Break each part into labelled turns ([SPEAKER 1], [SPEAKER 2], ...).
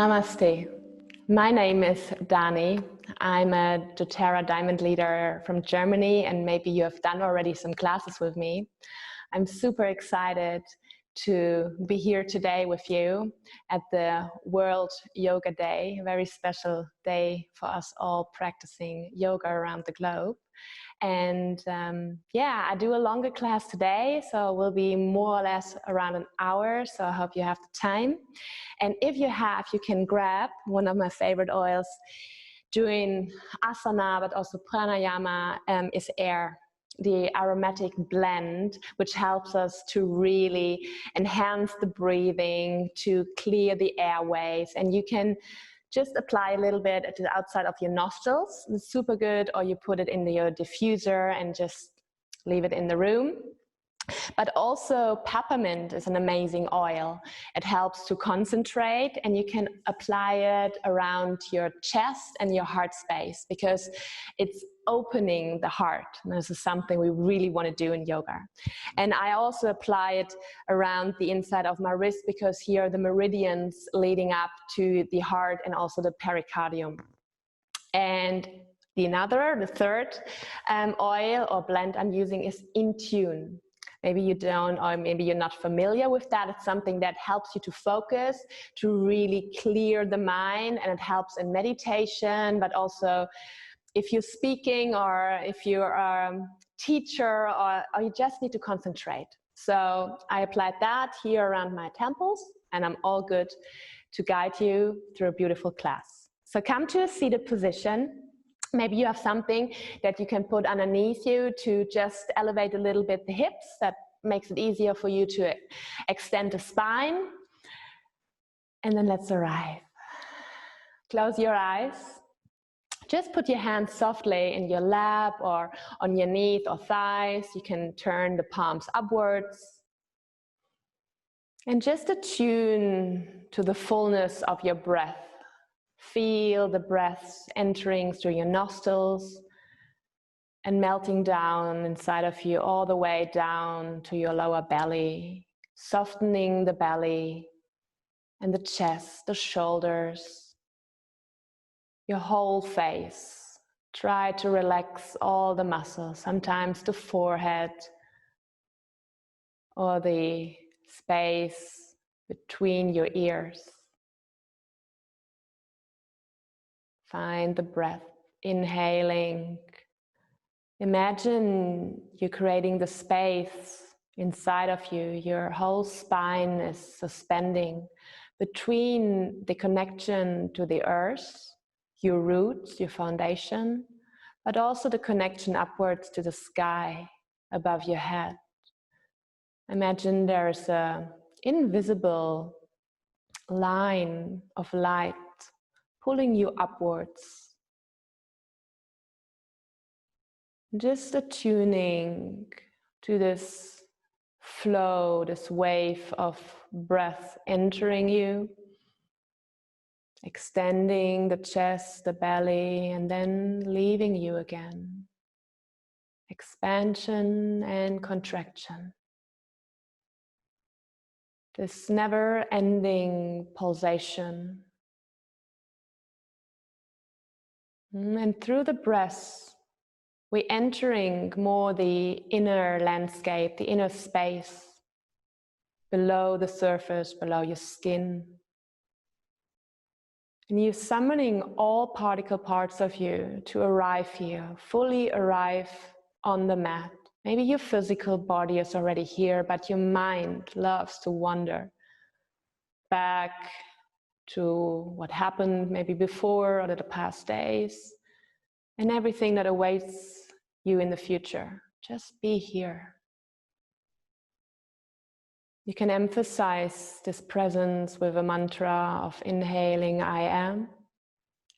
[SPEAKER 1] Namaste. My name is Dani. I'm a doTERRA Diamond Leader from Germany, and maybe you have done already some classes with me. I'm super excited to be here today with you at the World Yoga Day, a very special day for us all practicing yoga around the globe. And yeah, I do a longer class today, so it will be more or less around an hour, so I hope you have the time. And if you have, you can grab one of my favorite oils. Doing asana, but also pranayama is air, the aromatic blend, which helps us to really enhance the breathing, to clear the airways. And you can just apply a little bit at the outside of your nostrils. It's super good, or you put it in your diffuser and just leave it in the room. But also peppermint is an amazing oil. It helps to concentrate, and you can apply it around your chest and your heart space because it's opening the heart. And this is something we really want to do in yoga. And I also apply it around the inside of my wrist because here are the meridians leading up to the heart and also the pericardium. And the third oil or blend I'm using is In Tune. Maybe you don't, or maybe you're not familiar with that. It's something that helps you to focus, to really clear the mind, and it helps in meditation, but also if you're speaking or if you're a teacher or you just need to concentrate. So I applied that here around my temples, and I'm all good to guide you through a beautiful class. So come to a seated position. Maybe you have something that you can put underneath you to just elevate a little bit the hips. That makes it easier for you to extend the spine. And then let's arrive. Close your eyes. Just put your hands softly in your lap or on your knees or thighs. You can turn the palms upwards. And just attune to the fullness of your breath. Feel the breaths entering through your nostrils and melting down inside of you all the way down to your lower belly, softening the belly and the chest, the shoulders, your whole face. Try to relax all the muscles, sometimes the forehead or the space between your ears. Find the breath, inhaling. Imagine you're creating the space inside of you. Your whole spine is suspending between the connection to the earth, your roots, your foundation, but also the connection upwards to the sky above your head. Imagine there's an invisible line of light pulling you upwards. Just attuning to this flow, this wave of breath entering you, extending the chest, the belly, and then leaving you again. Expansion and contraction. This never-ending pulsation. And through the breath, we're entering more the inner landscape, the inner space, below the surface, below your skin. And you're summoning all particle parts of you to arrive here, fully arrive on the mat. Maybe your physical body is already here, but your mind loves to wander back to what happened maybe before or the past days, and everything that awaits you in the future. Just be here. You can emphasize this presence with a mantra of inhaling I am,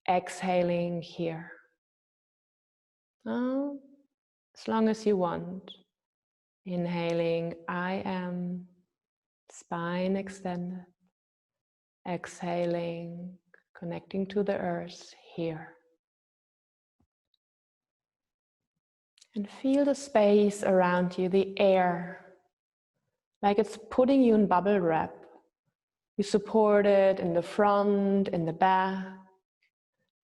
[SPEAKER 1] exhaling here. Oh, as long as you want. Inhaling I am, spine extended. Exhaling, connecting to the earth here. And feel the space around you, the air, like it's putting you in bubble wrap. You support it in the front, in the back,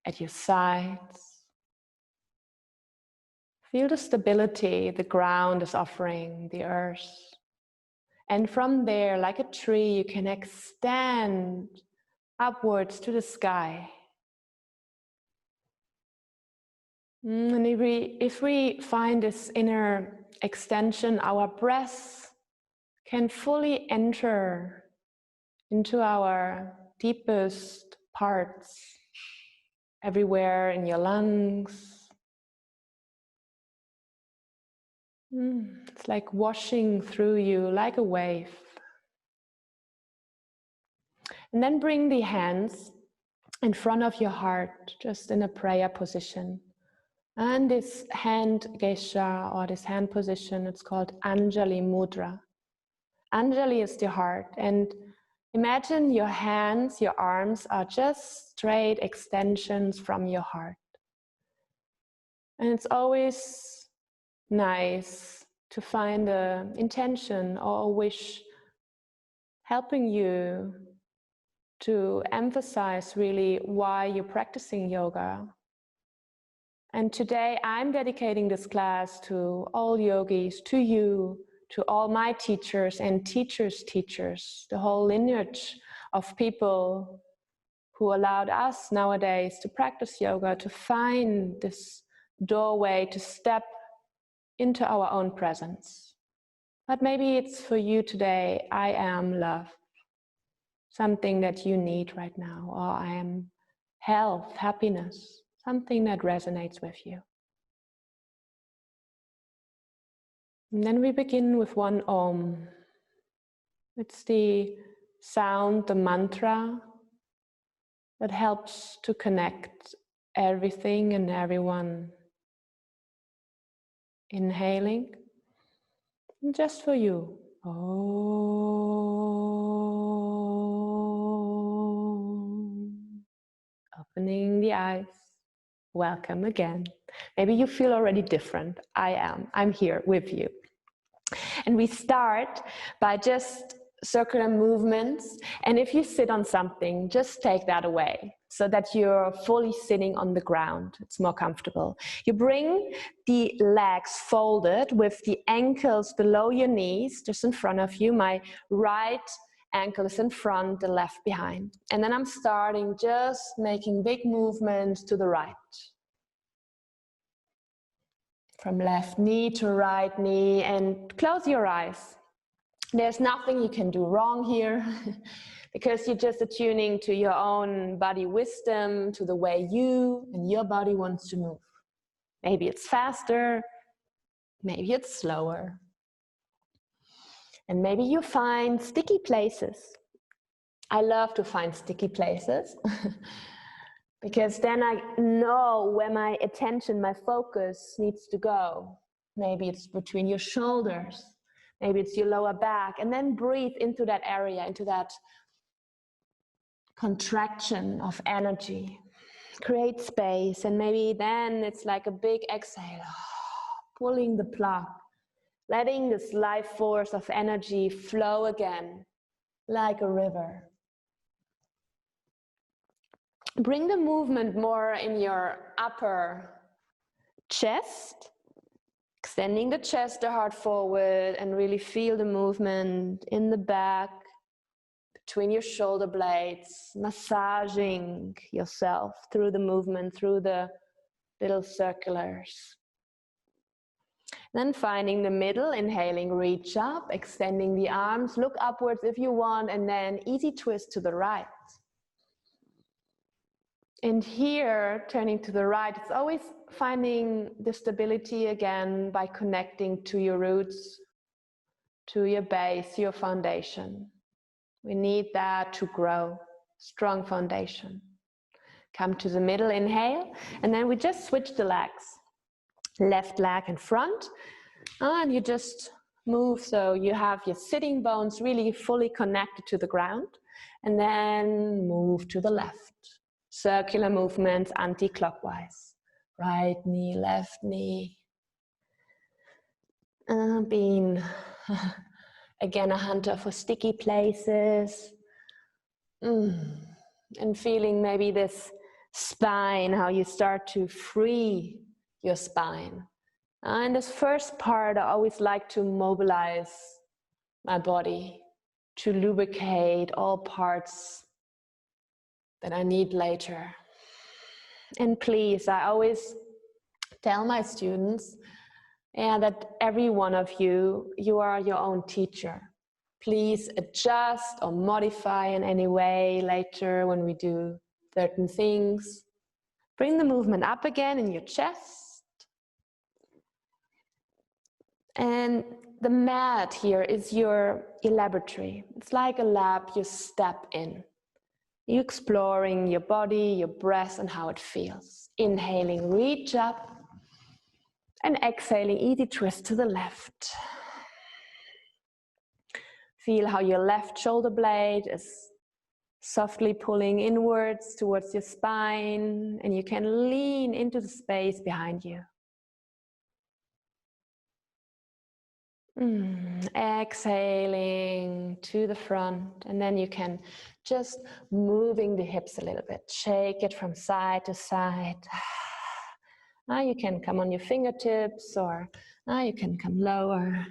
[SPEAKER 1] at your sides. Feel the stability the ground is offering, the earth. And from there, like a tree, you can extend upwards to the sky. And if we find this inner extension, our breath can fully enter into our deepest parts, everywhere in your lungs. It's like washing through you like a wave. And then bring the hands in front of your heart, just in a prayer position. And this hand gesture or this hand position, it's called Anjali Mudra. Anjali is the heart, and imagine your hands, your arms are just straight extensions from your heart. And it's always nice to find an intention or a wish helping you to emphasize really why you're practicing yoga. And today I'm dedicating this class to all yogis, to you, to all my teachers and teachers' teachers, the whole lineage of people who allowed us nowadays to practice yoga, to find this doorway to step into our own presence. But maybe it's for you today, I am love, something that you need right now, or I am health, happiness, something that resonates with you. And then we begin with one Om. It's the sound, the mantra that helps to connect everything and everyone. Inhaling, and just for you. Om. Opening the eyes. Welcome again. Maybe you feel already different. I'm here with you. And we start by just circular movements. And if you sit on something, just take that away so that you're fully sitting on the ground. It's more comfortable. You bring the legs folded with the ankles below your knees, just in front of you. My right ankle is in front, the left behind. And then I'm starting just making big movements to the right. From left knee to right knee, and close your eyes. There's nothing you can do wrong here because you're just attuning to your own body wisdom, to the way you and your body wants to move. Maybe it's faster, maybe it's slower. And maybe you find sticky places. I love to find sticky places because then I know where my attention, my focus needs to go. Maybe it's between your shoulders. Maybe it's your lower back, and then breathe into that area, into that contraction of energy. Create space, and maybe then it's like a big exhale, pulling the plug, letting this life force of energy flow again, like a river. Bring the movement more in your upper chest, extending the chest, the heart forward, and really feel the movement in the back, between your shoulder blades, massaging yourself through the movement, through the little circulars. Then finding the middle, inhaling, reach up, extending the arms, look upwards if you want, and then easy twist to the right. And here, turning to the right, it's always finding the stability again by connecting to your roots, to your base, your foundation. We need that to grow, strong foundation. Come to the middle, inhale, and then we just switch the legs. Left leg in front, and you just move so you have your sitting bones really fully connected to the ground, and then move to the left. Circular movements anti-clockwise. Right knee, left knee. Being again a hunter for sticky places. And feeling maybe this spine, how you start to free your spine. In this first part, I always like to mobilize my body to lubricate all parts that I need later. And please, I always tell my students that every one of you, you are your own teacher. Please adjust or modify in any way later when we do certain things. Bring the movement up again in your chest. And the mat here is your laboratory. It's like a lab you step in. You're exploring your body, your breath, and how it feels. Inhaling, reach up. And exhaling, easy twist to the left. Feel how your left shoulder blade is softly pulling inwards towards your spine, and you can lean into the space behind you. Exhaling to the front, and then you can just moving the hips a little bit. Shake it from side to side. Now you can come on your fingertips, or now you can come lower.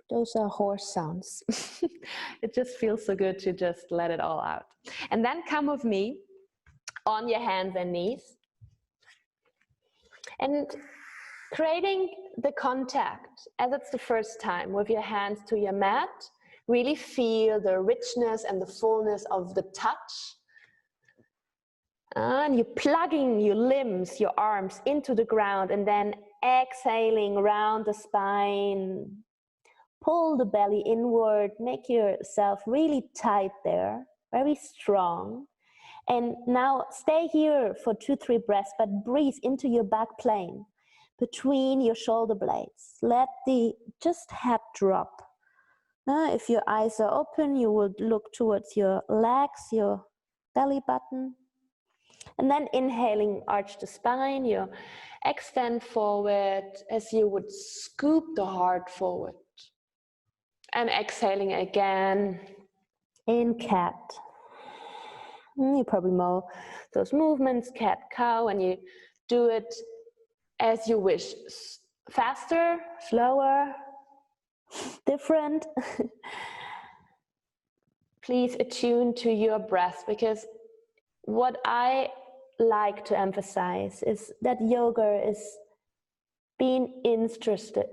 [SPEAKER 1] Those are horse sounds. It just feels so good to just let it all out. And then come with me on your hands and knees. And creating the contact, as it's the first time, with your hands to your mat. Really feel the richness and the fullness of the touch. And you're plugging your limbs, your arms into the ground, and then exhaling round the spine. Pull the belly inward, make yourself really tight there, very strong. And now stay here for 2-3 breaths, but breathe into your back plane, between your shoulder blades. Let the just head drop. If your eyes are open, you would look towards your legs, your belly button. And then inhaling, arch the spine, you extend forward as you would scoop the heart forward. And exhaling again in cat. You probably know those movements, cat, cow, and you do it as you wish. Faster, slower, different. Please attune to your breath, because what I like to emphasize is that yoga is being interested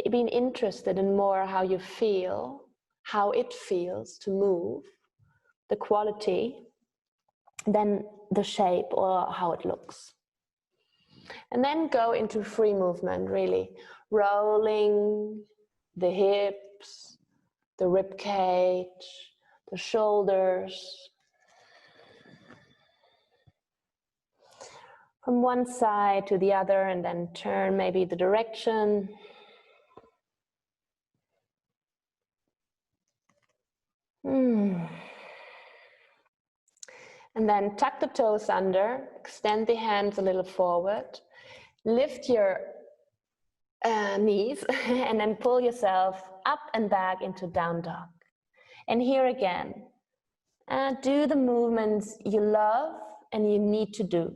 [SPEAKER 1] in more how you feel, how it feels to move, the quality, than the shape or how it looks. And then go into free movement, really rolling the hips, the rib cage, the shoulders. From one side to the other, and then turn maybe the direction. And then tuck the toes under, extend the hands a little forward, lift your knees, and then pull yourself up and back into down dog. And here again, do the movements you love and you need to do.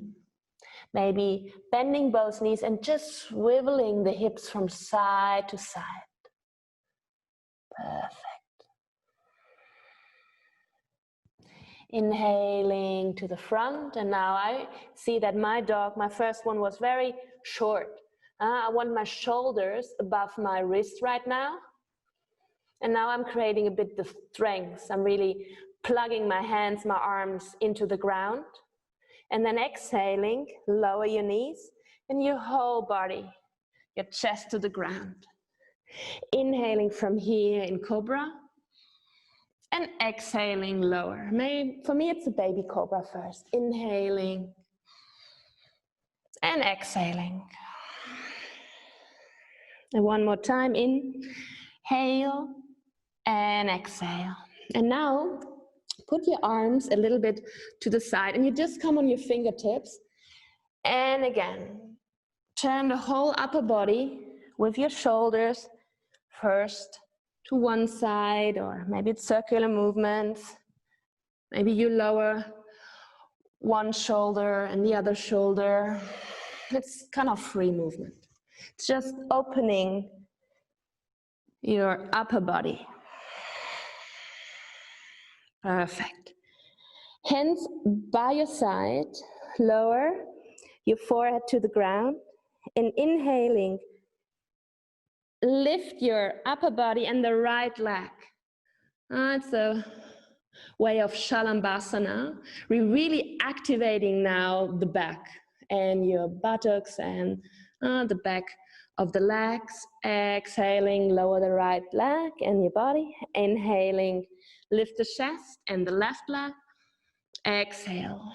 [SPEAKER 1] Maybe bending both knees and just swiveling the hips from side to side. Perfect. Inhaling to the front, and now I see that my dog, my first one, was very short. I want my shoulders above my wrist right now. And now I'm creating a bit of strength. I'm really plugging my hands, my arms into the ground. And then exhaling, lower your knees and your whole body, your chest to the ground. Inhaling from here in Cobra. And exhaling lower. For me, it's a baby cobra first. Inhaling and exhaling. And one more time. Inhale and exhale. And now, put your arms a little bit to the side. And you just come on your fingertips. And again, turn the whole upper body with your shoulders first to one side, or maybe it's circular movements. Maybe you lower one shoulder and the other shoulder. It's kind of free movement. It's just opening your upper body. Perfect. Hands by your side, lower your forehead to the ground, and inhaling, lift your upper body and the right leg. It's a way of Shalambhasana. We're really activating now the back and your buttocks and the back of the legs. Exhaling, lower the right leg and your body. Inhaling, lift the chest and the left leg. Exhale.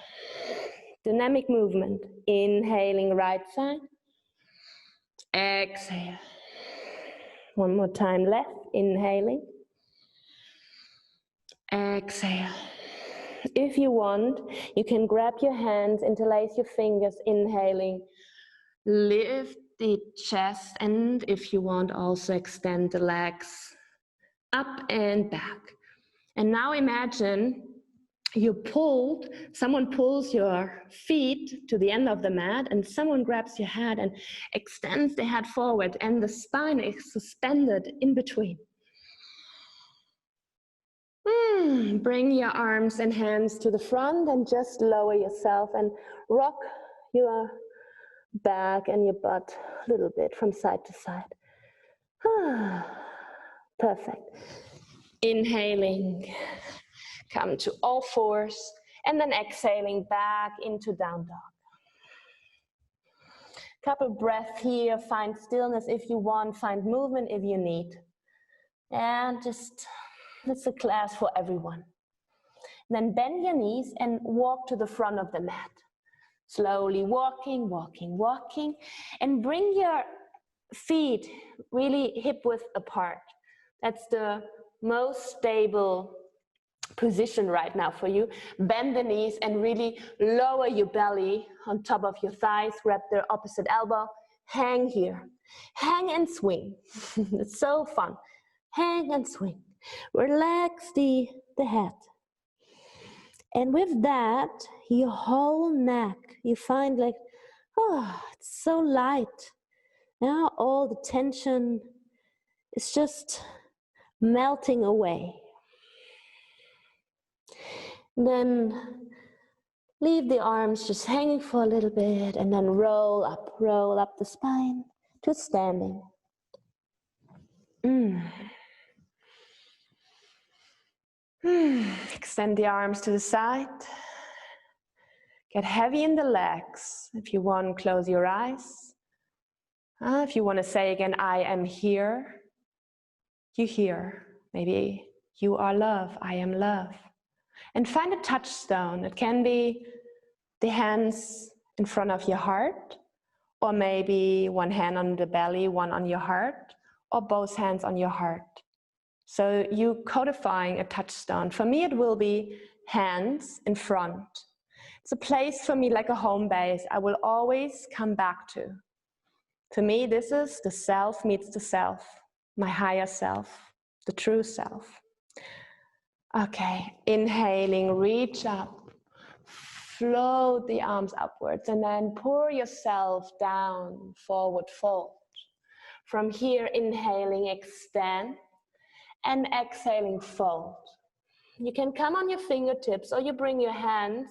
[SPEAKER 1] Dynamic movement. Inhaling, right side. Exhale. One more time left. Inhaling. Exhale. If you want, you can grab your hands, interlace your fingers, inhaling. Lift the chest, and if you want, also extend the legs up and back. And now imagine someone pulls your feet to the end of the mat, and someone grabs your head and extends the head forward, and the spine is suspended in between. Bring your arms and hands to the front and just lower yourself and rock your back and your butt a little bit from side to side. Perfect. Inhaling, come to all fours, and then exhaling back into down dog. Couple breaths here, find stillness if you want, find movement if you need. And just, it's a class for everyone. Then bend your knees and walk to the front of the mat. Slowly walking, walking, walking, and bring your feet really hip-width apart. That's the most stable position right now for you. Bend the knees and really lower your belly on top of your thighs. Grab the opposite elbow. Hang here. Hang and swing. It's so fun. Hang and swing. Relax the head. And with that, your whole neck, you find like, oh, it's so light. Now all the tension is just melting away. Then leave the arms just hanging for a little bit, and then roll up the spine to standing. Extend the arms to the side. Get heavy in the legs. If you want, close your eyes. If you want to say again, I am here, you here. Maybe you are love, I am love. And find a touchstone. It can be the hands in front of your heart, or maybe one hand on the belly, one on your heart, or both hands on your heart. So you codifying a touchstone. For me, it will be hands in front. It's a place for me like a home base I will always come back to. To me, this is the self meets the self, my higher self, the true self. Okay, inhaling, reach up, float the arms upwards, and then pour yourself down, forward fold. From here, inhaling, extend, and exhaling, fold. You can come on your fingertips, or you bring your hands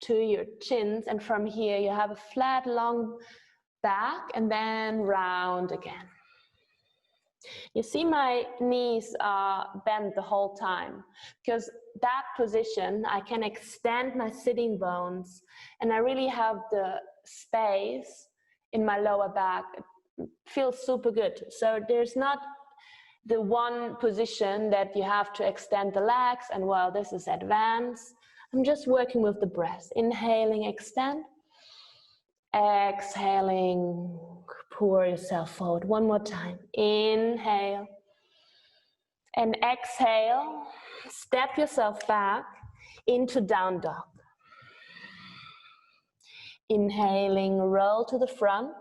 [SPEAKER 1] to your chins, and from here you have a flat, long back, and then round again. You see my knees are bent the whole time, because that position, I can extend my sitting bones, and I really have the space in my lower back. It feels super good. So there's not the one position that you have to extend the legs, and well, this is advanced. I'm just working with the breath. Inhaling, extend. Exhaling, pour yourself forward. One more time. Inhale. And exhale. Step yourself back into down dog. Inhaling, roll to the front.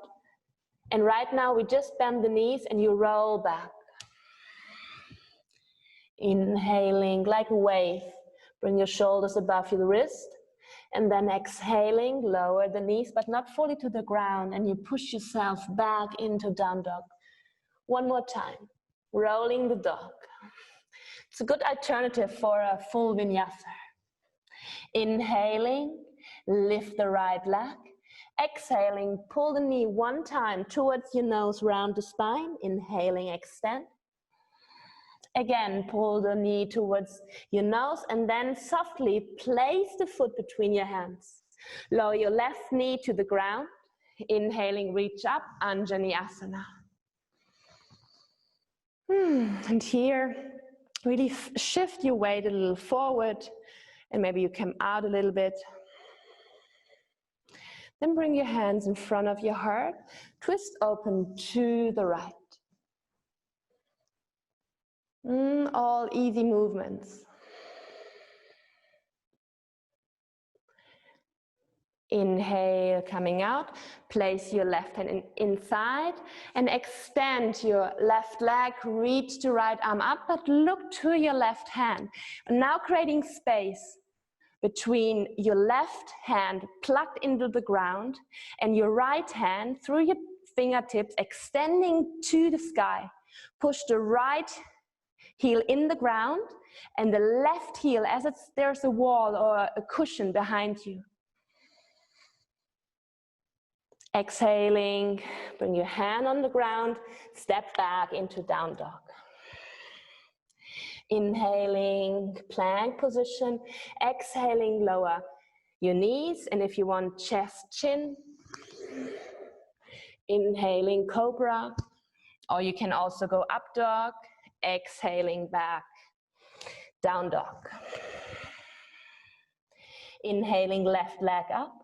[SPEAKER 1] And right now we just bend the knees and you roll back.
[SPEAKER 2] Inhaling like a wave, bring your shoulders above your wrist, and then exhaling, lower the knees, but not fully to the ground, and you push yourself back into down dog. One more time, rolling the dog. It's a good alternative for a full vinyasa. Inhaling, lift the right leg. Exhaling, pull the knee one time towards your nose, round the spine. Inhaling, extend. Again, pull the knee towards your nose and then softly place the foot between your hands. Lower your left knee to the ground. Inhaling, reach up, Anjaneyasana. And here, really shift your weight a little forward, and maybe you come out a little bit. Then bring your hands in front of your heart, twist open to the right. All easy movements. Inhale, coming out, place your left hand inside and extend your left leg, reach the right arm up, but look to your left hand. And now creating space between your left hand plugged into the ground and your right hand through your fingertips extending to the sky. Push the right heel in the ground and the left heel as there's a wall or a cushion behind you. Exhaling, bring your hand on the ground, step back into down dog. Inhaling, plank position. Exhaling, lower your knees, and if you want, chest, chin. Inhaling, cobra, or you can also go up dog. Exhaling, back, down dog. Inhaling, left leg up.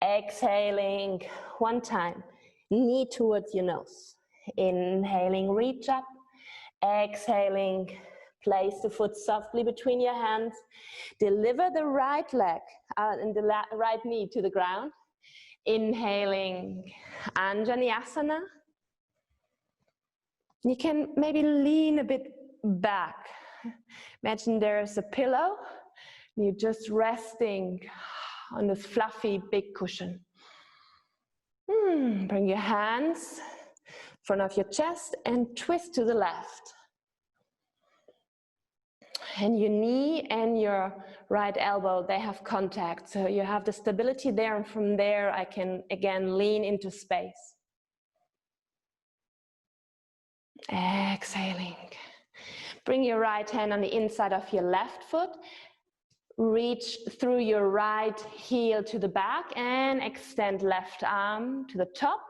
[SPEAKER 2] Exhaling, one time, knee towards your nose. Inhaling, reach up. Exhaling, place the foot softly between your hands. Deliver the right leg and the right knee to the ground. Inhaling, Anjaneyasana. You can maybe lean a bit back. Imagine there's a pillow. And you're just resting on this fluffy big cushion. Bring your hands in front of your chest and twist to the left. And your knee and your right elbow, they have contact. So you have the stability there, and from there I can again lean into space. Exhaling. Bring your right hand on the inside of your left foot. Reach through your right heel to the back and extend left arm to the top.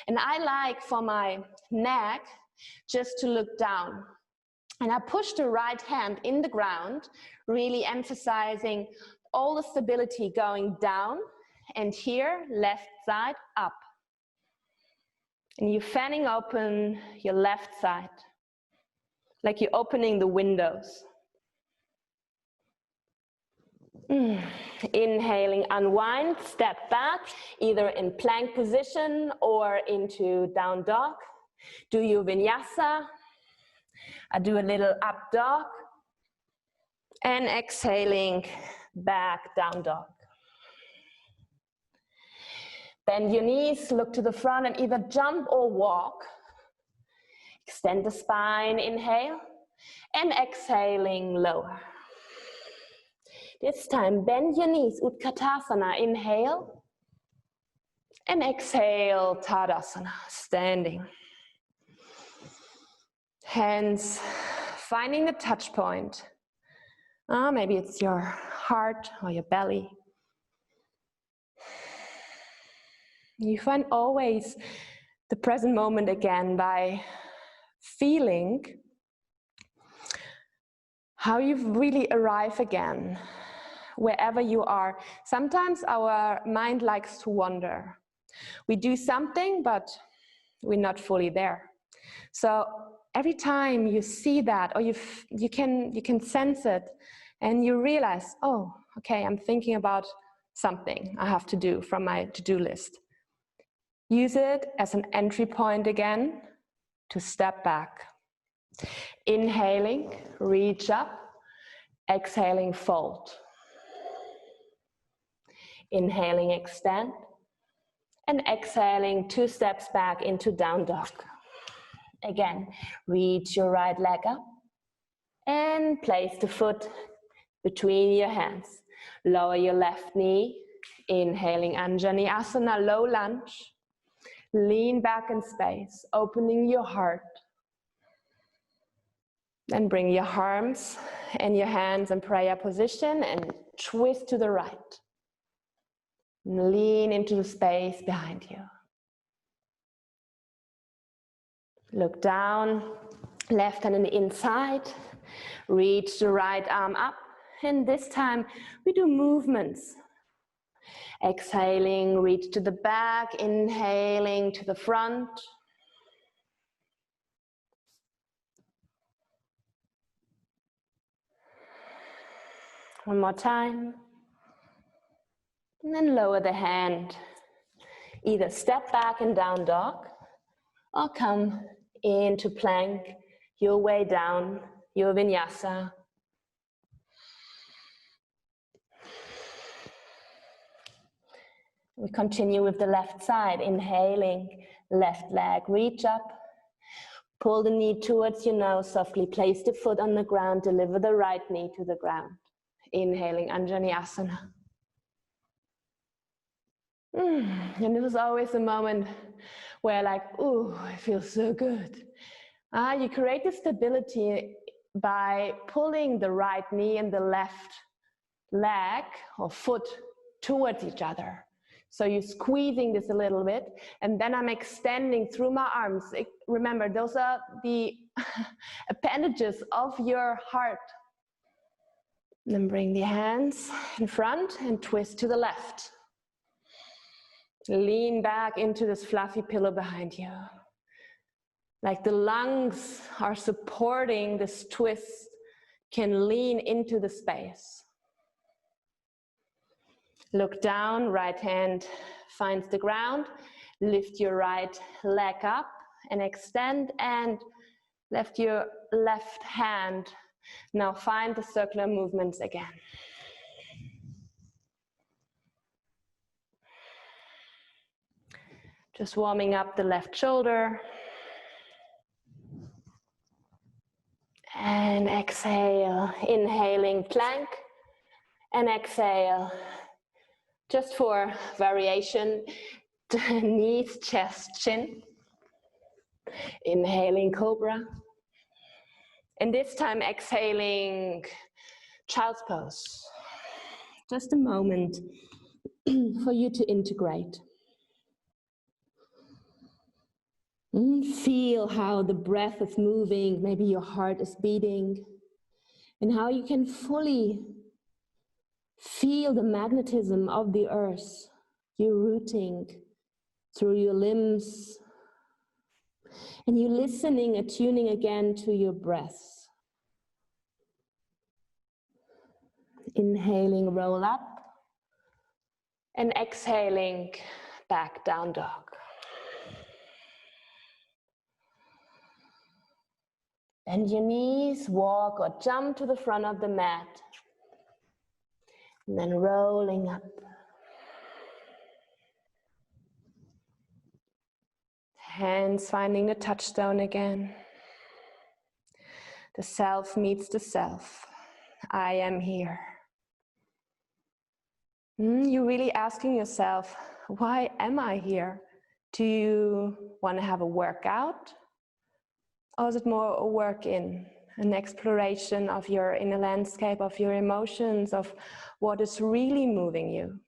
[SPEAKER 2] And I like for my neck just to look down. And I push the right hand in the ground, really emphasizing all the stability going down. And here, left side up. And you're fanning open your left side, like you're opening the windows. Inhaling, unwind, step back, either in plank position or into down dog. Do your vinyasa. I do a little up dog. And exhaling, back down dog. Bend your knees, look to the front and either jump or walk. Extend the spine, inhale. And exhaling, lower. This time, bend your knees, Utkatasana, inhale. And exhale, Tadasana, standing. Hands finding the touch point. Maybe it's your heart or your belly. You find always the present moment again by feeling how you really arrive again. Wherever you are. Sometimes our mind likes to wander. We do something, but we're not fully there. So every time you see that, or you can sense it, and you realize, oh, okay, I'm thinking about something I have to do from my to-do list. Use it as an entry point again to step back.
[SPEAKER 1] Inhaling, reach up. Exhaling, fold. Inhaling, extend. And exhaling, 2 steps back into down dog. Again, reach your right leg up and place the foot between your hands. Lower your left knee. Inhaling, Anjaneyasana, low lunge. Lean back in space, opening your heart. Then bring your arms and your hands in prayer position and twist to the right. Lean into the space behind you. Look down, left hand on the inside. Reach the right arm up. And this time we do movements. Exhaling, reach to the back. Inhaling to the front. One more time. And then lower the hand. Either step back in down dog or come into plank, your way down, your vinyasa. We continue with the left side, inhaling, left leg, reach up. Pull the knee towards your nose, softly place the foot on the ground, deliver the right knee to the ground. Inhaling, Anjaneyasana. And it was always a moment where like, ooh, I feel so good. You create the stability by pulling the right knee and the left leg or foot towards each other. So you're squeezing this a little bit, and then I'm extending through my arms. Remember, those are the appendages of your heart. And then bring the hands in front and twist to the left. Lean back into this fluffy pillow behind you. Like the lungs are supporting this twist, can lean into the space. Look down, right hand finds the ground. Lift your right leg up and extend, and lift your left hand. Now find the circular movements again. Just warming up the left shoulder. And exhale, inhaling plank, and exhale. Just for variation, knees, chest, chin. Inhaling cobra. And this time exhaling child's pose. Just a moment for you to integrate. Feel how the breath is moving, maybe your heart is beating, and how you can fully feel the magnetism of the earth, you rooting through your limbs, and you listening, attuning again to your breath. Inhaling, roll up, and exhaling, back down dog. Bend your knees, walk or jump to the front of the mat. And then rolling up. Hands finding the touchstone again. The self meets the self. I am here. You're really asking yourself, why am I here? Do you want to have a workout? Or is it more a work-in, an exploration of your inner landscape, of your emotions, of what is really moving you?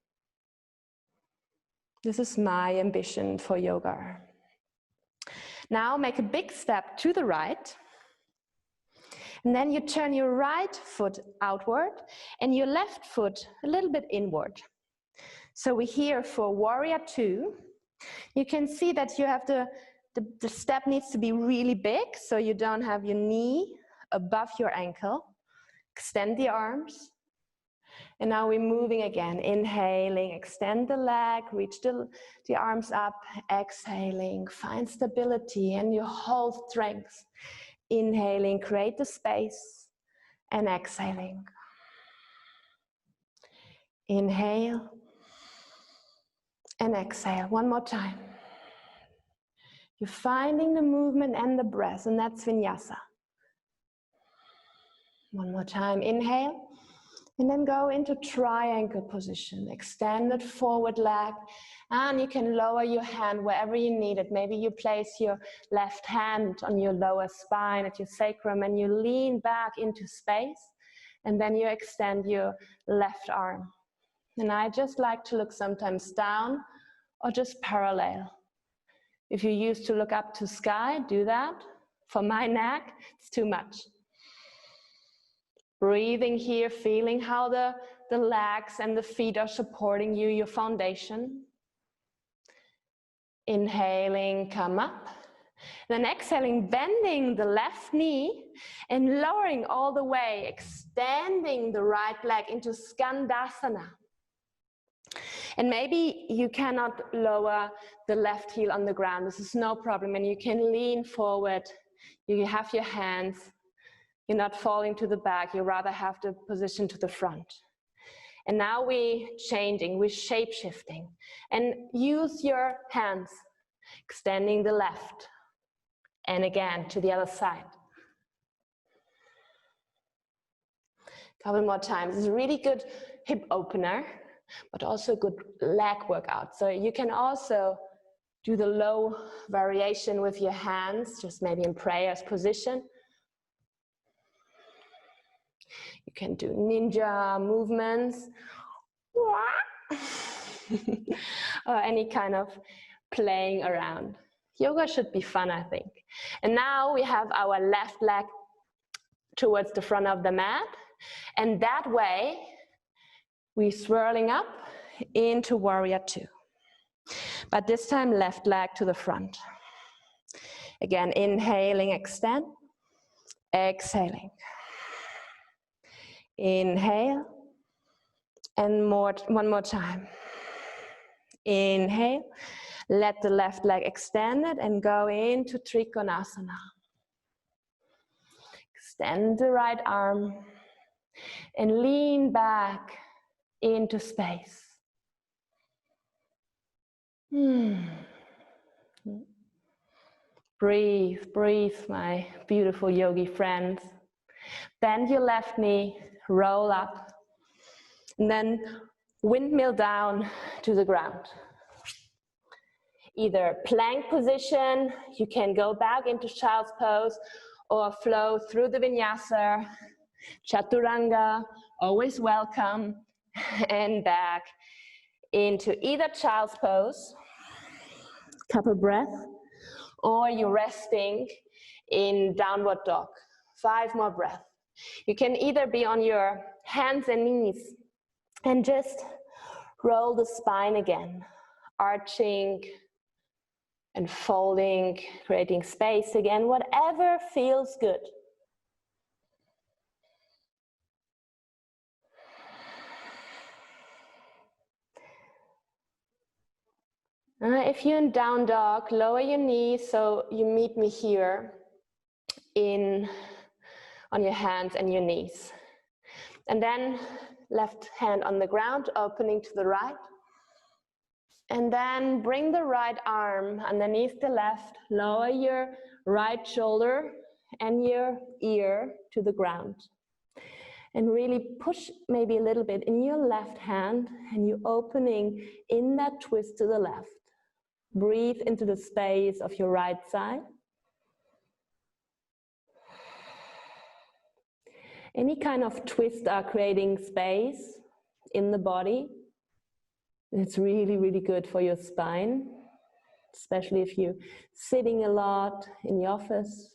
[SPEAKER 1] This is my ambition for yoga. Now make a big step to the right. And then you turn your right foot outward and your left foot a little bit inward. So we're here for warrior 2. You can see that you have the step needs to be really big, so you don't have your knee above your ankle. Extend the arms. And now we're moving again. Inhaling, extend the leg, reach the arms up. Exhaling, find stability and your whole strength.
[SPEAKER 2] Inhaling, create the space, and exhaling. Inhale and exhale. One more time. You're finding the movement and the breath, and that's Vinyasa. One more time. Inhale, and then go into triangle position. Extended forward leg, and you can lower your hand wherever you need it. Maybe you place your left hand on your lower spine at your sacrum, and you lean back into space, and then you extend your left arm. And I just like to look sometimes down or just parallel. If you're used to look up to sky, do that. For my neck, it's too much. Breathing here, feeling how the legs and the feet are supporting you, your foundation. Inhaling, come up. Then exhaling, bending the left knee and lowering all the way, extending the right leg into Skandasana. And maybe you cannot lower the left heel on the ground. This is no problem, and you can lean forward. You have your hands. You're not falling to the back. You rather have the position to the front. And now we're changing, we're shape-shifting. And use your hands, extending the left. And again, to the other side. A couple more times. It's a really good hip opener, but also a good leg workout. So you can also do the low variation with your hands, just maybe in prayer's position. You can do ninja movements, or any kind of playing around. Yoga should be fun, I think. And now we have our left leg towards the front of the mat, and that way we're swirling up into warrior two. But this time left leg to the front. Again, inhaling, extend, exhaling. Inhale, and one more time. Inhale, let the left leg extend it and go into Trikonasana. Extend the right arm and lean back into space. Breathe, breathe, my beautiful yogi friends. Bend your left knee, roll up, and then windmill down to the ground. Either plank position, you can go back into child's pose, or flow through the vinyasa, chaturanga, always welcome, and back into either child's pose, couple breaths, or you're resting in downward dog. 5 more breaths. You can either be on your hands and knees and just roll the spine again, arching and folding, creating space again, whatever feels good. If you're in down dog, lower your knees so you meet me here on your hands and your knees. And then left hand on the ground, opening to the right. And then bring the right arm underneath the left, lower your right shoulder and your ear to the ground. And really push maybe a little bit in your left hand, and you're opening in that twist to the left. Breathe into the space of your right side. Any kind of twist are creating space in the body. It's really, really good for your spine, especially if you're sitting a lot in the office.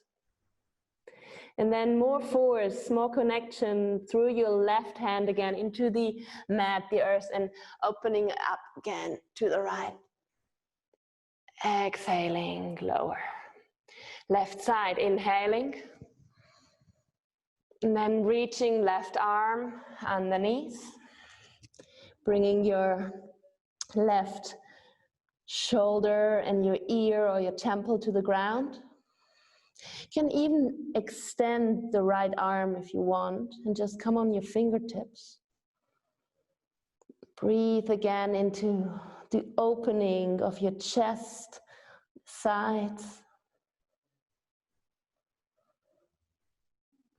[SPEAKER 2] And then more force, more connection through your left hand again into the mat, the earth, and opening up again to the right. Exhaling, lower. Left side, inhaling. And then reaching left arm underneath. Bringing your left shoulder and your ear or your temple to the ground. You can even extend the right arm if you want and just come on your fingertips. Breathe again into the opening of your chest, sides.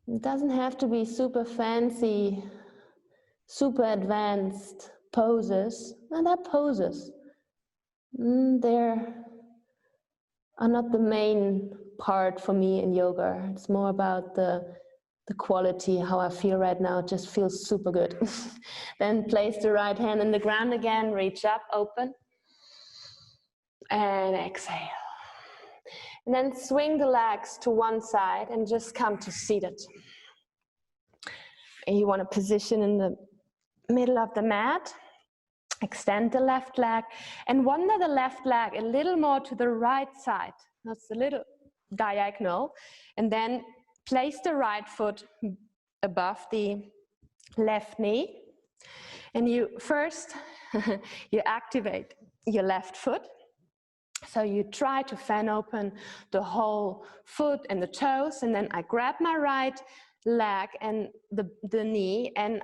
[SPEAKER 2] It doesn't have to be super fancy, super advanced poses. And they're poses. They're are not the main part for me in yoga. It's more about the quality, how I feel right now. It just feels super good. Then place the right hand in the ground again, reach up, open, and exhale. And then swing the legs to one side and just come to seated. And you want to position in the middle of the mat. Extend the left leg and wander the left leg a little more to the right side. That's a little diagonal. And then place the right foot above the left knee. And you first, you activate your left foot. So you try to fan open the whole foot and the toes. And then I grab my right leg and the knee, and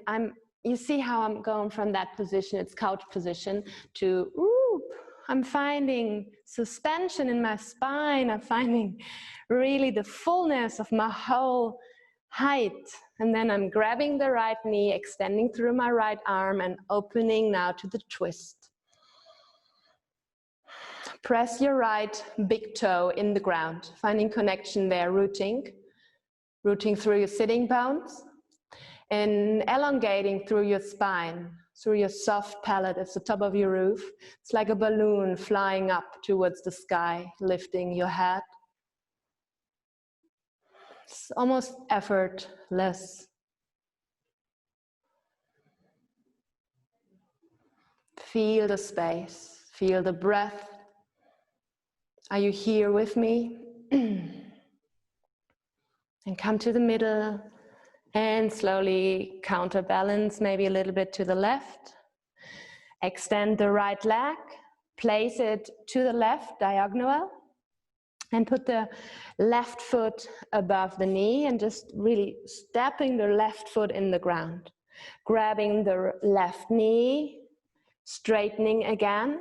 [SPEAKER 2] you see how I'm going from that position, it's couch position, to I'm finding suspension in my spine. I'm finding really the fullness of my whole height. And then I'm grabbing the right knee, extending through my right arm and opening now to the twist. Press your right big toe in the ground, finding connection there, rooting through your sitting bones and elongating through your spine, through your soft palate at the top of your roof. It's like a balloon flying up towards the sky, lifting your head. It's almost effortless. Feel the space, feel the breath. Are you here with me? And come to the middle and slowly counterbalance, maybe a little bit to the left. Extend the right leg, place it to the left, diagonal, and put the left foot above the knee and just really stepping the left foot in the ground. Grabbing the left knee, straightening again,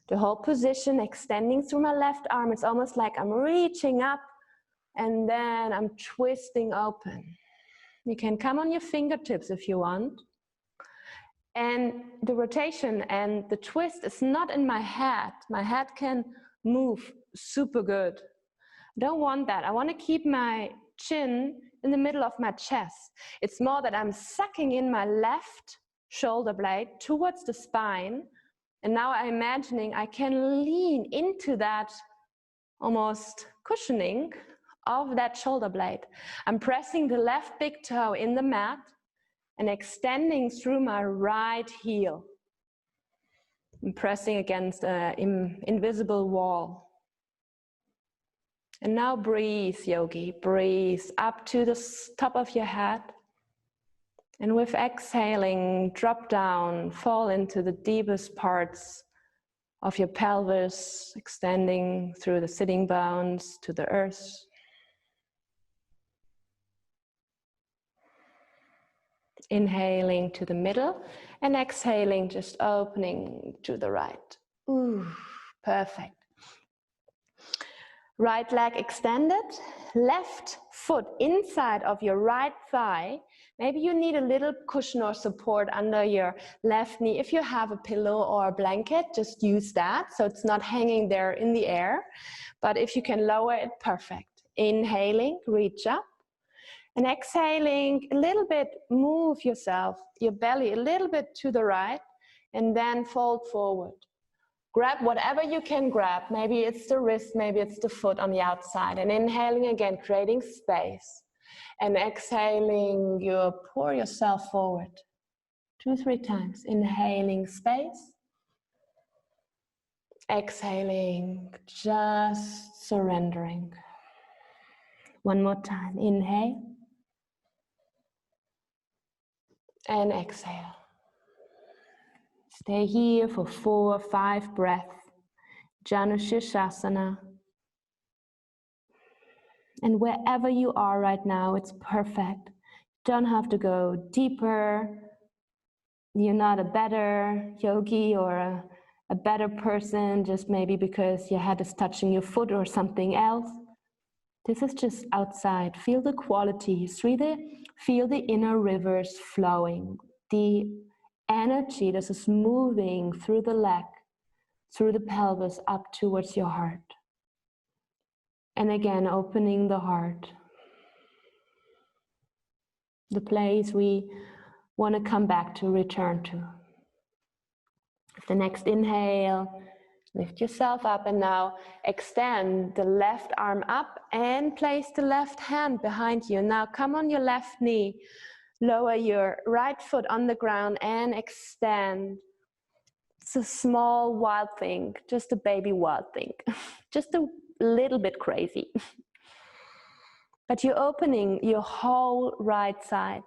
[SPEAKER 2] the whole position, extending through my left arm. It's almost like I'm reaching up and then I'm twisting open. You can come on your fingertips if you want. And the rotation and the twist is not in my head. My head can move super good. I don't want that. I want to keep my chin in the middle of my chest. It's more that I'm sucking in my left shoulder blade towards the spine. And now I'm imagining I can lean into that almost cushioning of that shoulder blade. I'm pressing the left big toe in the mat and extending through my right heel. I'm pressing against an invisible wall. And now breathe, yogi. Breathe up to the top of your head. And with exhaling, drop down, fall into the deepest parts of your pelvis, extending through the sitting bones to the earth. Inhaling to the middle and exhaling, just opening to the right. Ooh, perfect. Right leg extended, left foot inside of your right thigh. Maybe you need a little cushion or support under your left knee. If you have a pillow or a blanket, just use that so it's not hanging there in the air. But if you can lower it, perfect. Inhaling, reach up. And exhaling, a little bit, move yourself, your belly a little bit to the right, and then fold forward. Grab whatever you can grab. Maybe it's the wrist, maybe it's the foot on the outside. And inhaling again, creating space. And exhaling, you pour yourself forward. 2-3 times. Inhaling, space. Exhaling, just surrendering. One more time. Inhale. And exhale. Stay here for 4 or 5 breaths. Janu Shirshasana.
[SPEAKER 1] And wherever you are right now, it's perfect. Don't have to go deeper. You're not a better yogi or a better person just maybe because your head is touching your foot or something else. This is just outside. Feel the qualities. Feel the inner rivers flowing. The energy that is moving through the leg, through the pelvis up towards your heart. And again, opening the heart. The place we want to come back to, return to. The next inhale, lift yourself up, and now extend the left arm up and place the left hand behind you. Now come on your left knee, lower your right foot on the ground and extend. It's a small wild thing, just a baby wild thing, just a little bit crazy. But you're opening your whole right side.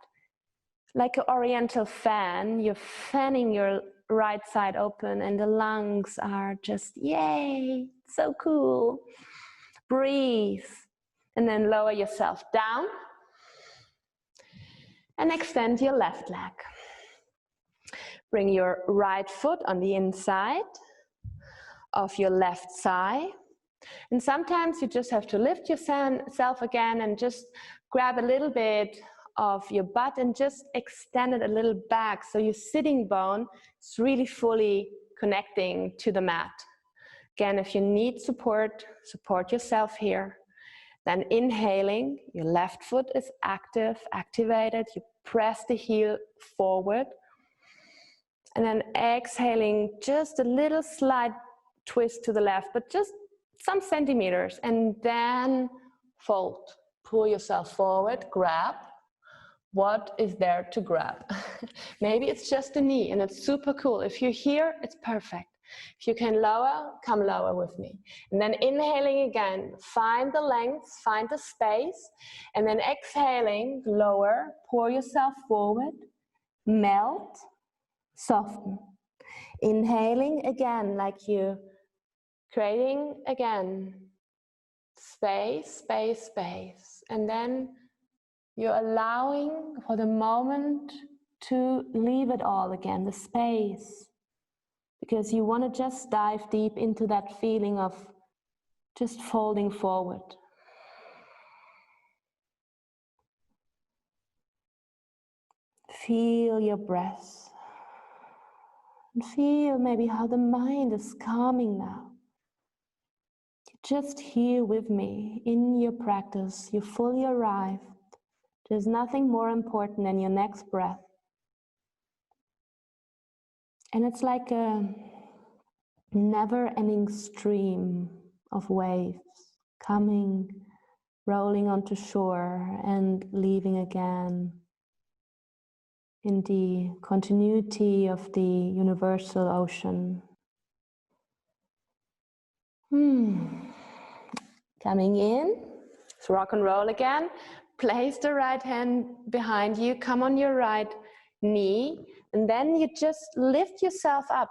[SPEAKER 1] Like an oriental fan, you're fanning your right side open and the lungs are just, yay, so cool. Breathe. And then lower yourself down. And extend your left leg. Bring your right foot on the inside of your left thigh. And sometimes you just have to lift yourself again and just grab a little bit of your butt and just extend it a little back so your sitting bone is really fully connecting to the mat. Again, if you need support, support yourself here. Then inhaling, your left foot is activated, you press the heel forward. And then exhaling, just a little slight twist to the left, but just some centimeters, and then fold. Pull yourself forward, grab. What is there to grab? Maybe it's just a knee, and it's super cool. If you're here, it's perfect. If you can lower, come lower with me. And then inhaling again, find the length, find the space, and then exhaling, lower, pour yourself forward, melt, soften. Inhaling again, like you creating again space, space, space, and then you're allowing for the moment to leave it all again, the space, because you want to just dive deep into that feeling of just folding forward. Feel your breath, and feel maybe how the mind is calming now. Just here with me in your practice, you fully arrived. There's nothing more important than your next breath. And it's like a never-ending stream of waves coming, rolling onto shore and leaving again in the continuity of the universal ocean. Coming in, let's rock and roll again. Place the right hand behind you, come on your right knee, and then you just lift yourself up,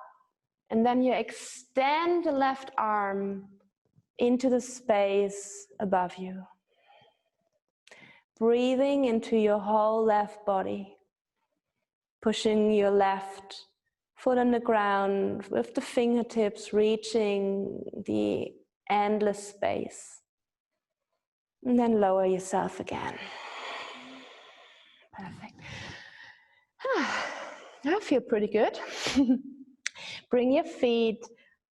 [SPEAKER 1] and then you extend the left arm into the space above you. Breathing into your whole left body, pushing your left foot on the ground with the fingertips reaching the endless space. And then lower yourself again. Perfect. I feel pretty good. Bring your feet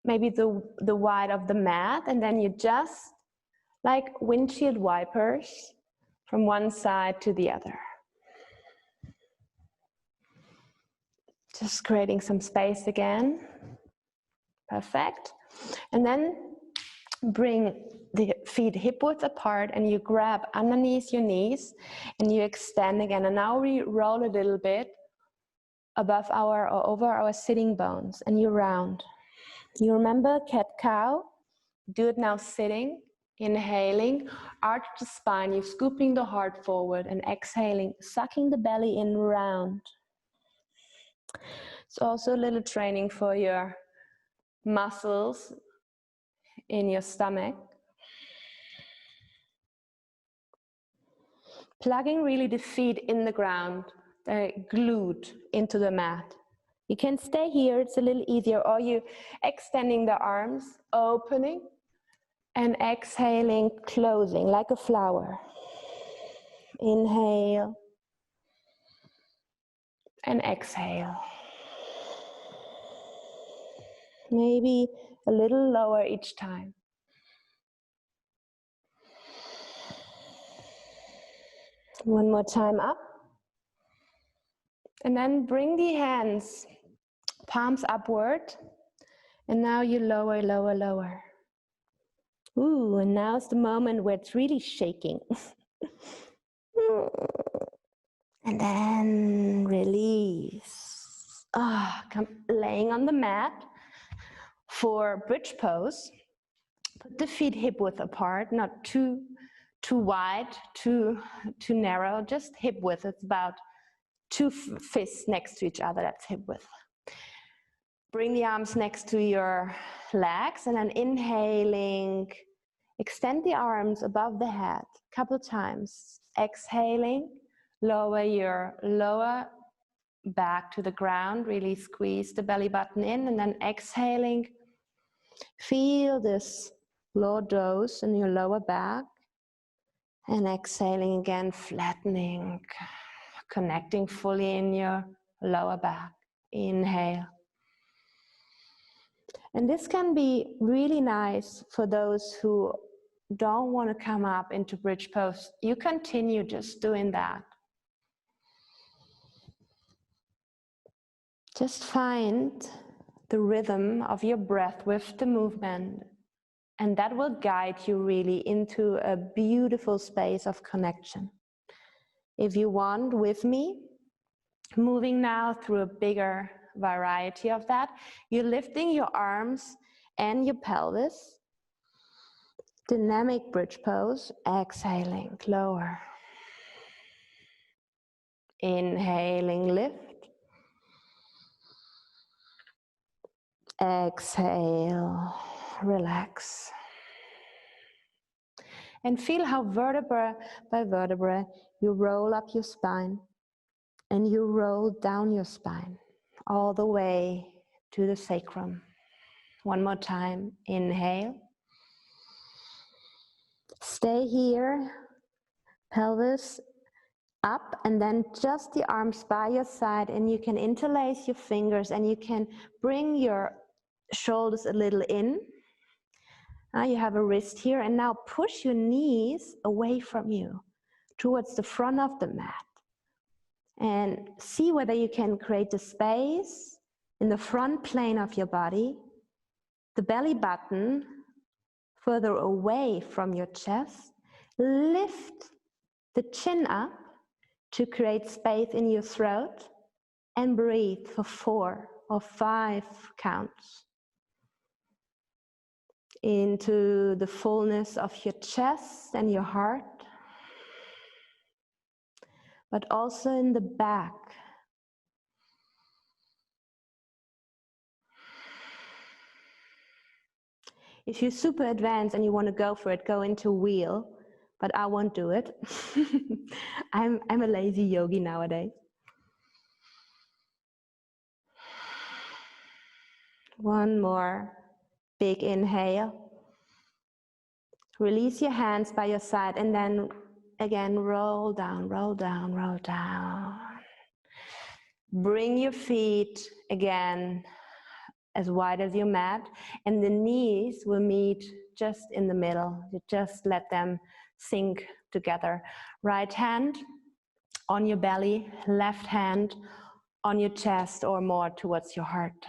[SPEAKER 1] maybe the wide of the mat, and then you just like windshield wipers from one side to the other. Just creating some space again. Perfect. And then bring the feet hip width apart and you grab underneath your knees and you extend again. And now we roll a little bit above or over our sitting bones and you round. You remember cat-cow? Do it now sitting. Inhaling, arch the spine, you're scooping the heart forward, and exhaling, sucking the belly in round. It's also a little training for your muscles in your stomach.
[SPEAKER 2] Plugging really the feet in the ground. They're glued into the mat. You can stay here, it's a little easier, or you extending the arms, opening, and exhaling, closing like a flower. Inhale and exhale. Maybe a little lower each time. One more time up. And then bring the hands, palms upward. And now you lower, lower, lower. Ooh, and now's the moment where it's really shaking. And then release. Come laying on the mat for bridge pose. Put the feet hip width apart, not too wide, too narrow, just hip width. It's about 2 fists next to each other, that's hip width. Bring the arms next to your legs and then inhaling, extend the arms above the head a couple times. Exhaling, lower your lower back to the ground, really squeeze the belly button in, and then exhaling, feel this lordosis in your lower back, and exhaling again, flattening, connecting fully in your lower back. Inhale. And this can be really nice for those who don't want to come up into bridge pose. You continue just doing that. Just find the rhythm of your breath with the movement, and that will guide you really into a beautiful space of connection. If you want, with me, moving now through a bigger variety of that, you're lifting your arms and your pelvis. Dynamic bridge pose, exhaling, lower. Inhaling, lift. Exhale, relax. And feel how vertebra by vertebra you roll up your spine and you roll down your spine all the way to the sacrum. One more time, inhale. Stay here, pelvis up, and then just the arms by your side, and you can interlace your fingers and you can bring your shoulders a little in. Now you have a wrist here, and now push your knees away from you towards the front of the mat. And see whether you can create a space in the front plane of your body, the belly button further away from your chest. Lift the chin up to create space in your throat, and breathe for 4 or 5 counts. Into the fullness of your chest and your heart, but also in the back. If you're super advanced and you want to go for it, go into wheel, but I won't do it. I'm a lazy yogi nowadays. One more big inhale. Release your hands by your side, and then again roll down, roll down, roll down. Bring your feet again as wide as your mat, and the knees will meet just in the middle. You just let them sink together. Right hand on your belly, left hand on your chest or more towards your heart.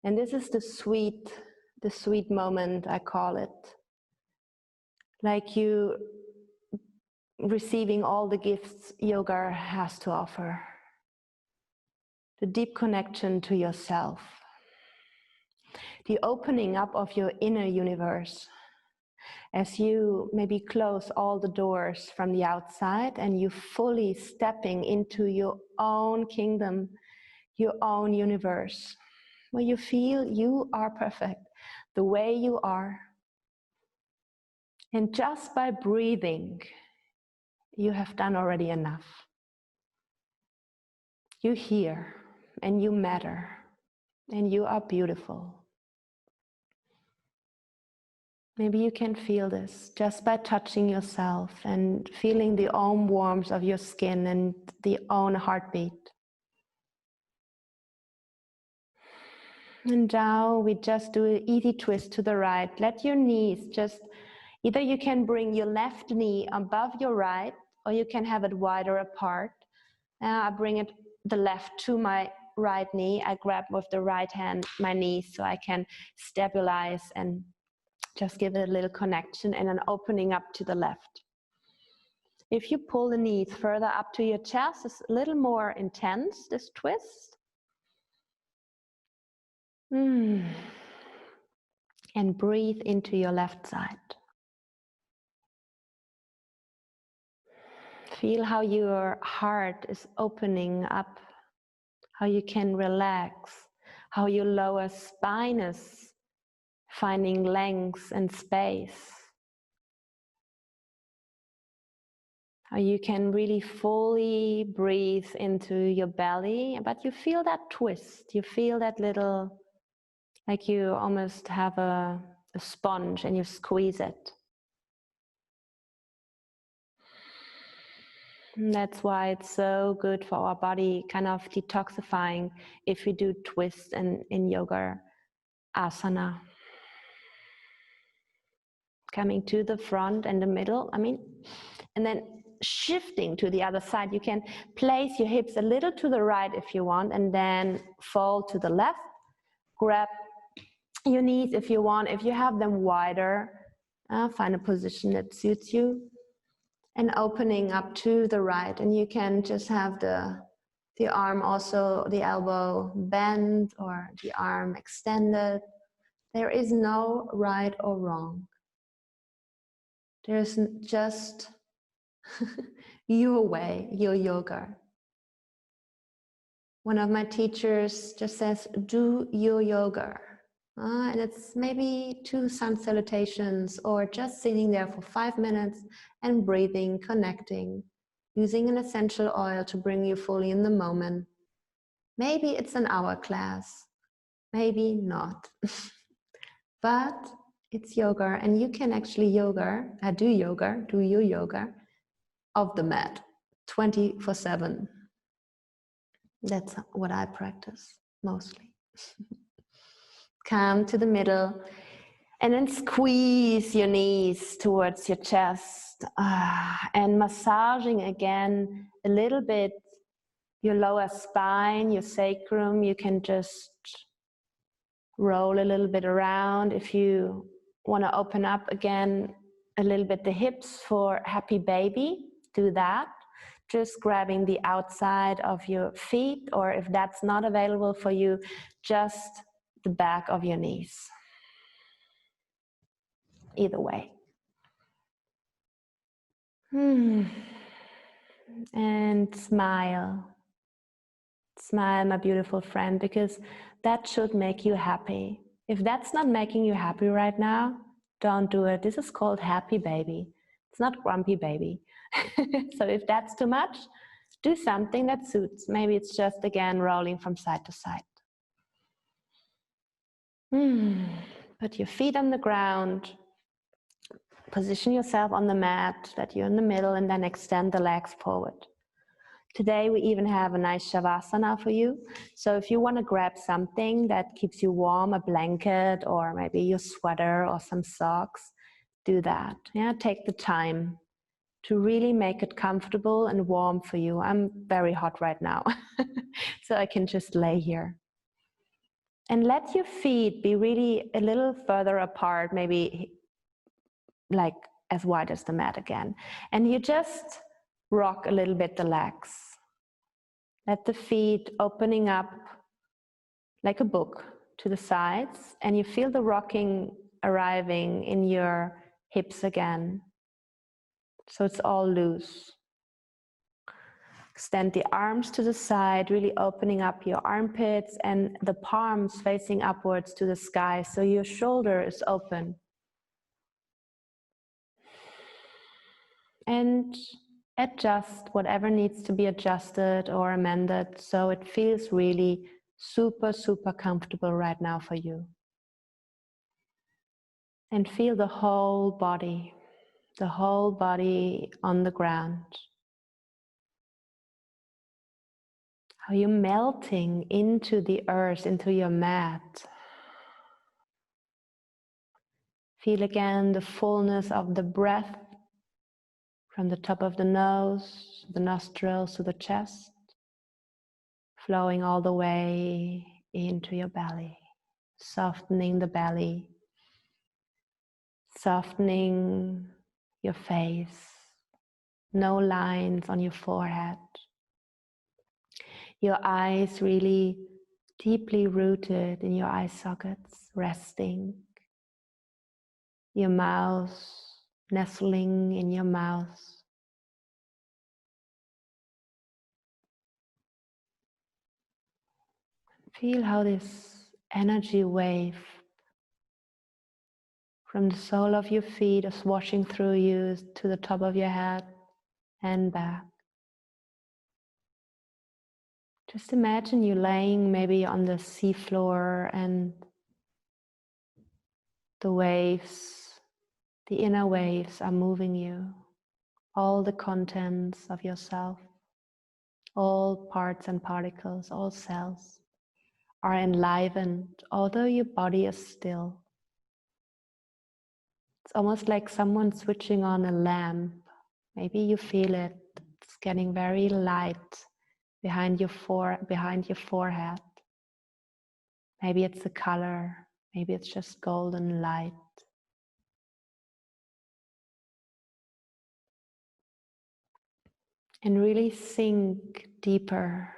[SPEAKER 2] And this is the sweet moment, I call it. Like you receiving all the gifts yoga has to offer. The deep connection to yourself. The opening up of your inner universe. As you maybe close all the doors from the outside and you fully stepping into your own kingdom, your own universe, where you feel you are perfect the way you are.
[SPEAKER 1] And just by breathing, you have done already enough. You're here and you matter and you are beautiful. Maybe you can feel this just by touching yourself and feeling the own warmth of your skin and the own heartbeat. And now we just do an easy twist to the right. Let your knees just, either you can bring your left knee above your right, or you can have it wider apart. I bring it the left to my right knee. I grab with the right hand my knee so I can stabilize and just give it a little connection and an opening up to the left. If you pull the knees further up to your chest, it's a little more intense, this twist. And breathe into your left side. Feel how your heart is opening up, how you can relax, how your lower spine is finding length and space. How you can really fully breathe into your belly, but you feel that twist, you feel that little, like you almost have a sponge and you squeeze it. And that's why it's so good for our body, kind of detoxifying if we do twists in yoga asana. Coming to the front and the middle, and then shifting to the other side. You can place your hips a little to the right if you want, and then fall to the left. Grab your knees if you want. If you have them wider, find a position that suits you. And opening up to the right. And you can just have the arm also, the elbow bent or the arm extended. There is no right or wrong. There's just your way, your yoga. One of my teachers just says, do your yoga. And it's maybe 2 sun salutations or just sitting there for 5 minutes and breathing, connecting, using an essential oil to bring you fully in the moment. Maybe it's an hour class, maybe not. But it's yoga, and you can actually do your yoga off the mat 24/7. That's what I practice mostly. Come to the middle and then squeeze your knees towards your chest and massaging again a little bit your lower spine, your sacrum. You can just roll a little bit around. If you want to open up again a little bit the hips for happy baby, do that. Just grabbing the outside of your feet, or if that's not available for you, just the back of your knees. Either way. And smile. Smile, my beautiful friend, because that should make you happy. If that's not making you happy right now, don't do it. This is called happy baby. It's not grumpy baby. So if that's too much, do something that suits. Maybe it's just, again, rolling from side to side. Put your feet on the ground. Position yourself on the mat, that you're in the middle, and then extend the legs forward. Today we even have a nice Savasana for you. So if you want to grab something that keeps you warm, a blanket or maybe your sweater or some socks, do that. Yeah, take the time to really make it comfortable and warm for you. I'm very hot right now, so I can just lay here. And let your feet be really a little further apart, maybe like as wide as the mat again. And you just rock a little bit the legs. Let the feet opening up like a book to the sides, and you feel the rocking arriving in your hips again. So it's all loose. Extend the arms to the side, really opening up your armpits and the palms facing upwards to the sky, so your shoulder is open. and adjust whatever needs to be adjusted or amended so it feels really super comfortable right now for you. And feel the whole body on the ground. How you're melting into the earth, into your mat. Feel again the fullness of the breath from the top of the nose, the nostrils to the chest, flowing all the way into your belly, softening the belly, softening your face, no lines on your forehead. Your eyes really deeply rooted in your eye sockets, resting. Your mouth nestling in your mouth. Feel how this energy wave from the sole of your feet is washing through you to the top of your head and back. Just imagine you laying maybe on the seafloor and the waves, the inner waves are moving you. All the contents of yourself, all parts and particles, all cells are enlivened, although your body is still. It's almost like someone switching on a lamp. Maybe you feel it. It's getting very light behind your forehead. Maybe it's the color. Maybe it's just golden light. And really sink deeper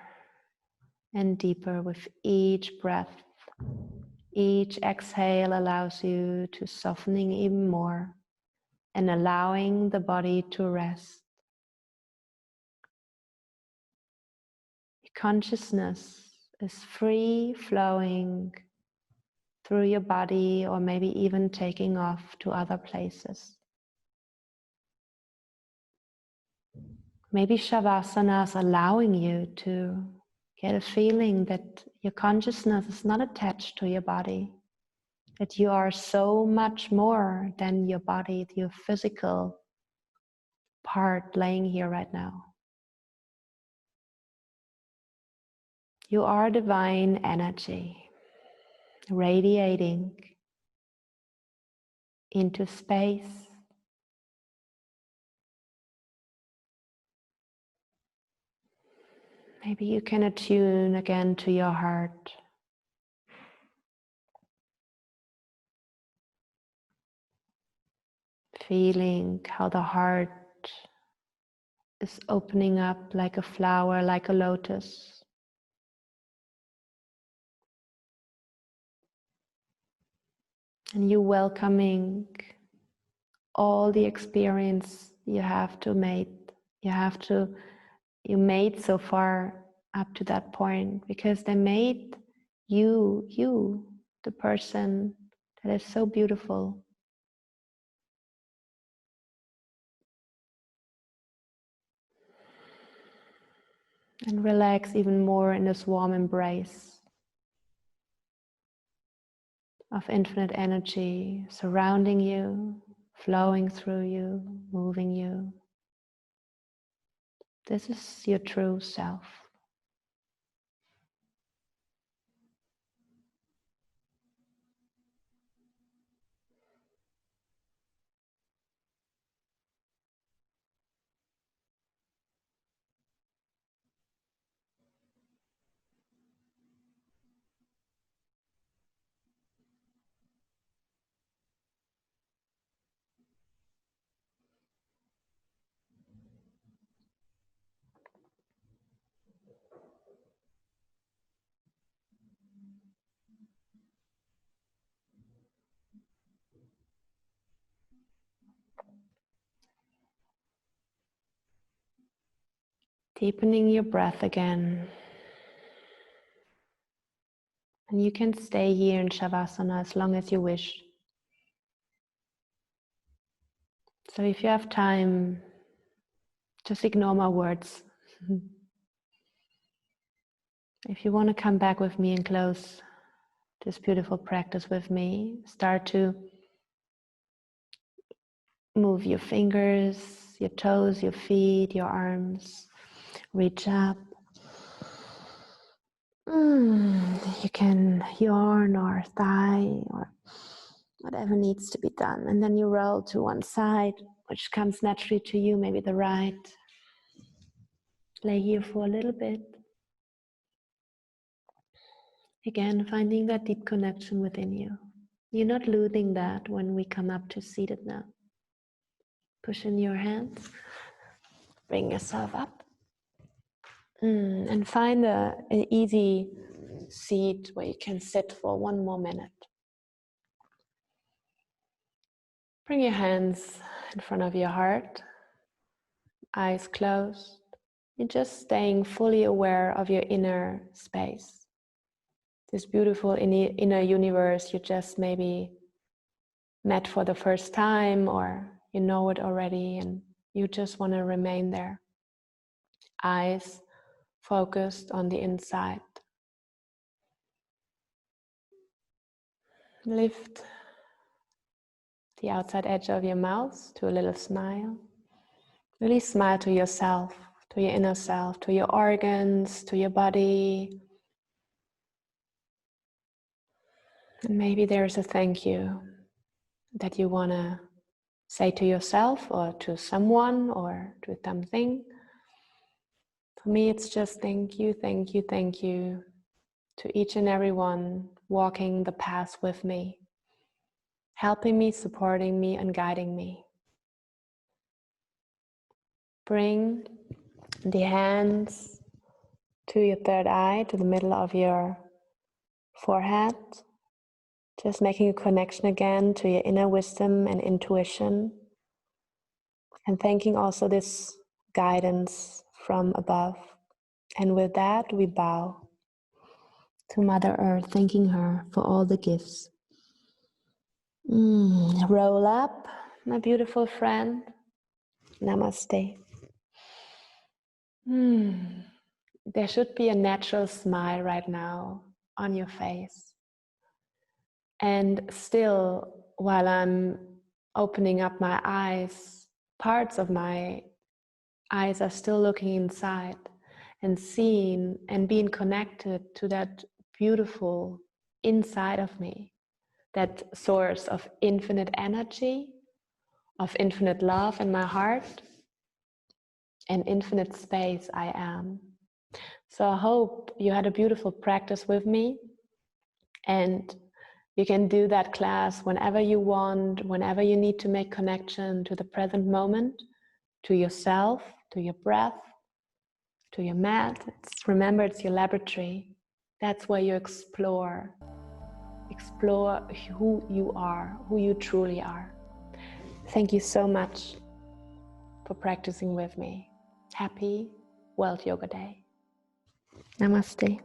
[SPEAKER 1] and deeper with each breath. Each exhale allows you to softening even more and allowing the body to rest. Consciousness is free flowing through your body or maybe even taking off to other places. Maybe Shavasana is allowing you to get a feeling that your consciousness is not attached to your body, that you are so much more than your body, your physical part laying here right now. You are divine energy, radiating into space. Maybe you can attune again to your heart. Feeling how the heart is opening up like a flower, like a lotus. And you welcoming all the experience you made so far up to that point, because they made you, the person that is so beautiful. And relax even more in this warm embrace of infinite energy surrounding you, flowing through you, moving you. This is your true self. Deepening your breath again. And you can stay here in Shavasana as long as you wish. So if you have time, Just ignore my words. If you want to come back with me and close this beautiful practice with me, start to move your fingers, your toes, your feet, your arms. Reach up. You can yawn or thigh or whatever needs to be done. And then you roll to one side, which comes naturally to you, maybe the right. Lay here for a little bit. Again, finding that deep connection within you. You're not losing that when we come up to seated now. Push in your hands. Bring yourself up. And find an easy seat where you can sit for one more minute. Bring your hands in front of your heart, eyes closed. You're just staying fully aware of your inner space. This beautiful inner universe you just maybe met for the first time, or you know it already and you just want to remain there. Eyes focused on the inside. Lift the outside edge of your mouth to a little smile. Really smile to yourself, to your inner self, to your organs, to your body. And maybe there's a thank you that you want to say to yourself or to someone or to something. For me, it's just thank you, thank you, thank you to each and every one walking the path with me, helping me, supporting me, and guiding me. Bring the hands to your third eye, to the middle of your forehead. Just making a connection again to your inner wisdom and intuition. And thanking also this guidance from above. And with that, we bow to Mother Earth, thanking her for all the gifts. Roll up, my beautiful friend. Namaste. There should be a natural smile right now on your face. And still, while I'm opening up my eyes, parts of my eyes are still looking inside and seeing and being connected to that beautiful inside of me, that source of infinite energy, of infinite love in my heart, and infinite space I am. So I hope you had a beautiful practice with me, and you can do that class whenever you want, whenever you need to make connection to the present moment, to yourself, to your breath, to your mat. Remember, it's your laboratory. That's where you explore who you are, who you truly are. Thank you so much for practicing with me. Happy World Yoga Day. Namaste.